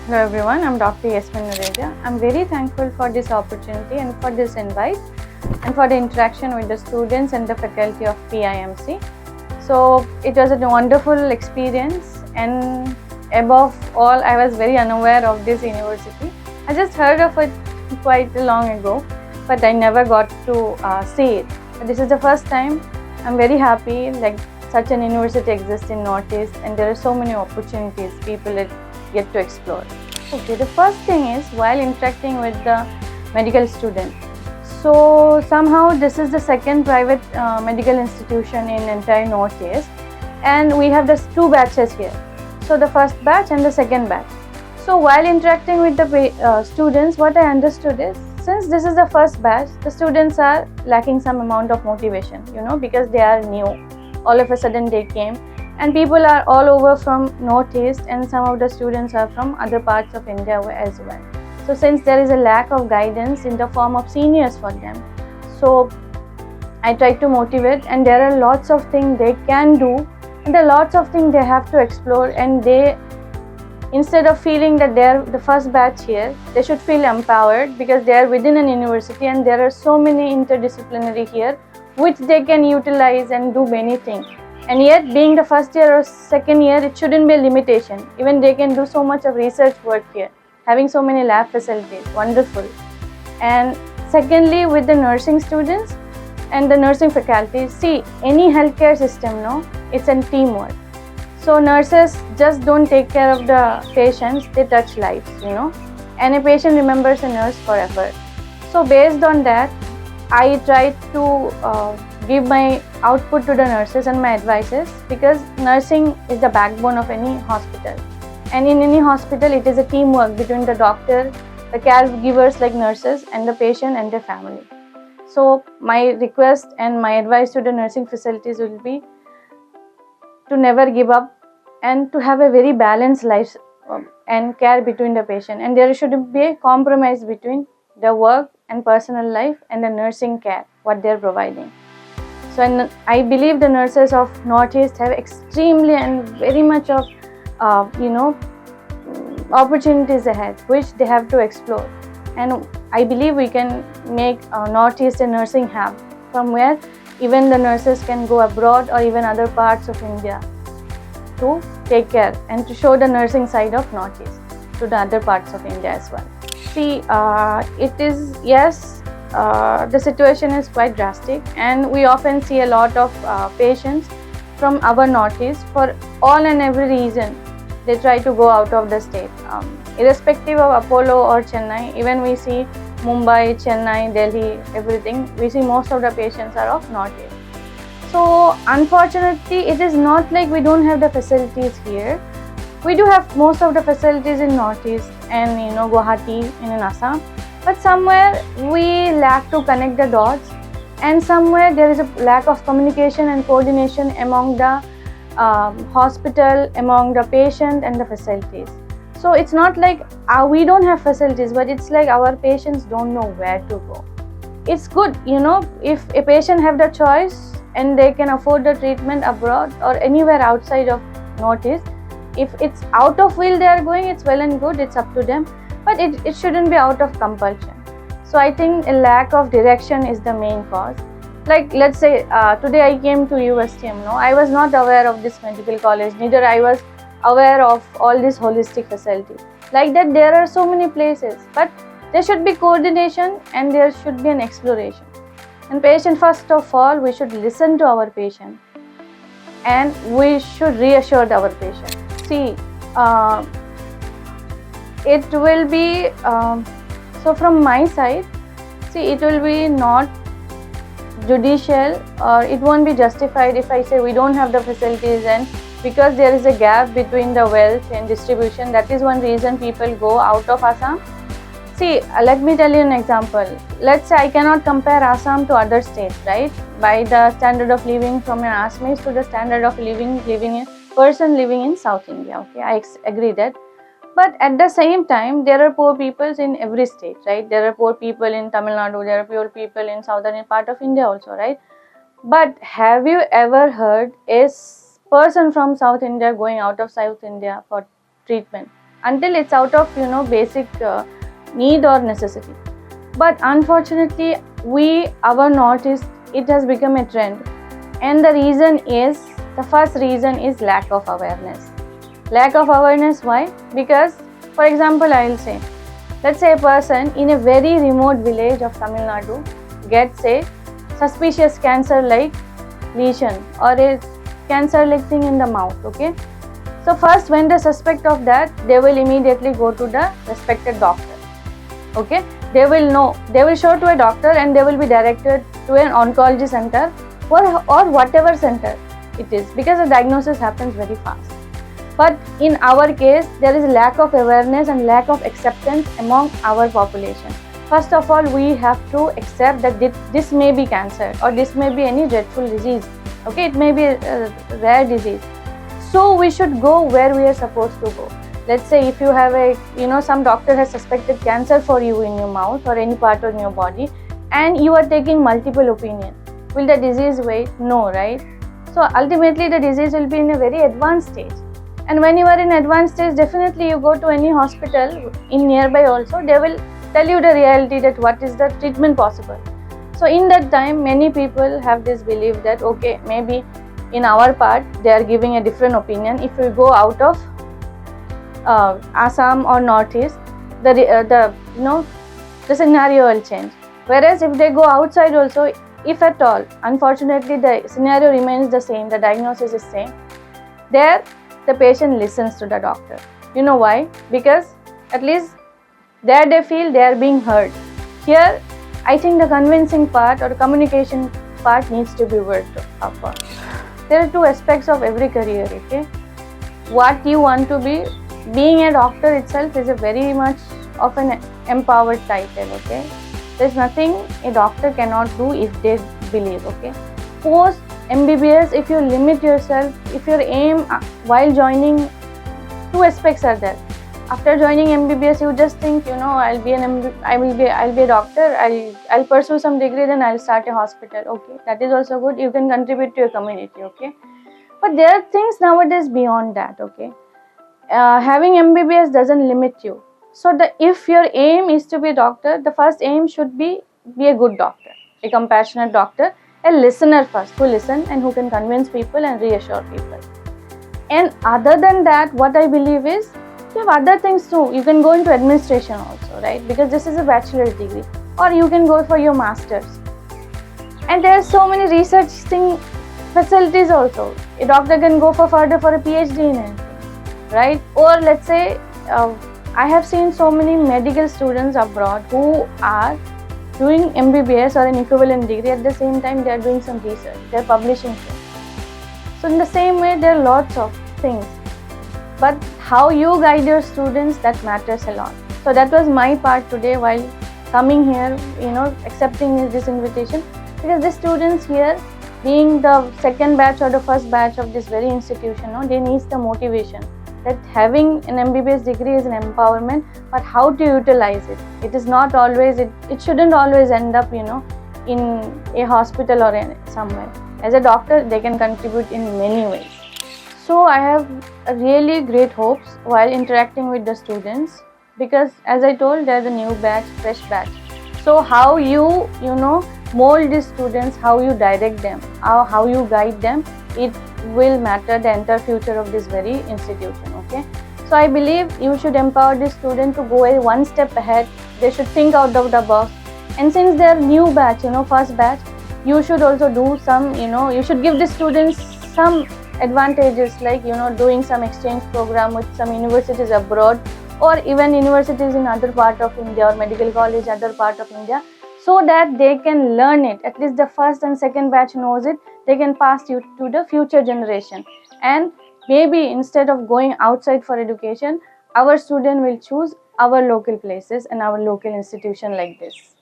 Hello everyone, I'm Dr. Yesmin Nureja. I'm very thankful for this opportunity and for this invite and for the interaction with the students and the faculty of PIMC. So it was a wonderful experience, and above all, I was very unaware of this university. I just heard of it quite long ago, but I never got to see it. But this is the first time. I'm very happy like such an university exists in Northeast, and there are so many opportunities people get to explore. Okay, the first thing is while interacting with the medical student. So somehow this is the second private medical institution in entire Northeast, and we have these two batches here. So the first batch and the second batch. So while interacting with the students, what I understood is, since this is the first batch, the students are lacking some amount of motivation, because they are new. All of a sudden they came, and people are all over from Northeast, and some of the students are from other parts of India as well. So since there is a lack of guidance in the form of seniors for them, so I try to motivate, and there are lots of things they can do, and there are lots of things they have to explore, and they, instead of feeling that they're the first batch here, they should feel empowered because they are within an university and there are so many interdisciplinary here which they can utilize and do many things. And yet, being the first year or second year, it shouldn't be a limitation. Even they can do so much of research work here, having so many lab facilities, wonderful. And secondly, with the nursing students and the nursing faculty, see, any healthcare system, it's a teamwork. So nurses just don't take care of the patients, they touch lives, and a patient remembers a nurse forever. So based on that, I try to give my output to the nurses and my advices, because nursing is the backbone of any hospital, and in any hospital it is a teamwork between the doctor, the caregivers like nurses, and the patient and their family. So my request and my advice to the nursing facilities will be to never give up and to have a very balanced life and care between the patient, and there shouldn't be a compromise between the work and personal life and the nursing care what they're providing. So, and I believe the nurses of Northeast have extremely and very much of opportunities ahead which they have to explore, and I believe we can make Northeast a nursing hub from where even the nurses can go abroad or even other parts of India to take care and to show the nursing side of Northeast to the other parts of India as well. See, it is, yes, the situation is quite drastic, and we often see a lot of patients from our Northeast for all and every reason. They try to go out of the state, irrespective of Apollo or Chennai. Even we see Mumbai, Chennai, Delhi, everything, we see most of the patients are of Northeast. So unfortunately, it is not like we don't have the facilities here. We do have most of the facilities in Northeast and Guwahati in Assam, but somewhere we lack to connect the dots, and somewhere there is a lack of communication and coordination among the hospital, among the patient and the facilities. So it's not like we don't have facilities, but it's like our patients don't know where to go. It's good, if a patient have the choice and they can afford the treatment abroad or anywhere outside of Northeast. If it's out of will they are going, it's well and good, it's up to them, but it shouldn't be out of compulsion. So I think a lack of direction is the main cause. Like, let's say today I came to USTM, I was not aware of this medical college, neither I was aware of all this holistic facility. Like that, there are so many places, but there should be coordination and there should be an exploration. And patient, first of all, we should listen to our patient and we should reassure our patient. See, it will be, so from my side, see, it will be not judicial or it won't be justified if I say we don't have the facilities, and because there is a gap between the wealth and distribution, that is one reason people go out of Assam. See, let me tell you an example. Let's say I cannot compare Assam to other states, right? By the standard of living from an Assamese to the standard of living in person living in South India. Okay, I agree that. But at the same time, there are poor people in every state, right? There are poor people in Tamil Nadu, there are poor people in southern part of India also, right? But have you ever heard a person from South India going out of South India for treatment? until it's out of basic need or necessity. But unfortunately, our Northeast, it has become a trend, and the first reason is lack of awareness. Lack of awareness, why? Because, for example, I'll say, let's say a person in a very remote village of Tamil Nadu gets a suspicious cancer-like lesion or a cancer-like thing in the mouth, okay? So first, when they suspect of that, they will immediately go to the respected doctor, okay? They will show to a doctor and they will be directed to an oncology center or whatever center it is, because the diagnosis happens very fast. But in our case, there is lack of awareness and lack of acceptance among our population. First of all, we have to accept that this may be cancer or this may be any dreadful disease, okay? It may be a rare disease. So we should go where we are supposed to go. Let's say if you have some doctor has suspected cancer for you in your mouth or any part of your body, and you are taking multiple opinion. Will the disease wait? No, right? So ultimately the disease will be in a very advanced stage. And when you are in advanced stage, definitely you go to any hospital in nearby also, they will tell you the reality that what is the treatment possible. So in that time, many people have this belief that, okay, maybe in our part, they are giving a different opinion. If we go out of Assam or Northeast, the scenario will change. Whereas if they go outside also, if at all, unfortunately the scenario remains the same, the diagnosis is same, there the patient listens to the doctor. You know why? Because at least there they feel they are being heard. Here, I think the convincing part or the communication part needs to be worked upon. There are two aspects of every career, okay? What you want to be, being a doctor itself is a very much of an empowered title, okay? There's nothing a doctor cannot do if they believe, okay? Post MBBS, if you limit yourself, if your aim while joining, two aspects are there. After joining MBBS, you just think, I'll be a doctor, I'll pursue some degree, then I'll start a hospital, okay? That is also good. You can contribute to your community, okay? But there are things nowadays beyond that, okay? Having MBBS doesn't limit you. So if your aim is to be a doctor, the first aim should be a good doctor, a compassionate doctor, a listener first, who listen and who can convince people and reassure people. And other than that, what I believe is, you have other things too. You can go into administration also, right? Because this is a bachelor's degree. Or you can go for your master's. And there are so many research facilities also. A doctor can go further for a PhD in it, right? Or let's say, I have seen so many medical students abroad who are doing MBBS or an equivalent degree. At the same time, they are doing some research. They are publishing things. So in the same way, there are lots of things. But how you guide your students, that matters a lot. So that was my part today while coming here, accepting this invitation. Because the students here, being the second batch or the first batch of this very institution, they need the motivation. That having an MBBS degree is an empowerment, but how to utilize it? It is not always, it shouldn't always end up, in a hospital or somewhere. As a doctor, they can contribute in many ways. So I have really great hopes while interacting with the students, because as I told, they're the new batch, fresh batch. So how you mold these students, how you direct them, how you guide them, it will matter the entire future of this very institution, okay? So I believe you should empower the student to go one step ahead. They should think out of the box. And since they're new batch, first batch, you should also do some, you should give the students some advantages like, doing some exchange program with some universities abroad, or even universities in other part of India, or medical college other part of India, so that they can learn it. At least the first and second batch knows it. They can pass you to the future generation. And maybe instead of going outside for education, our student will choose our local places and our local institution like this.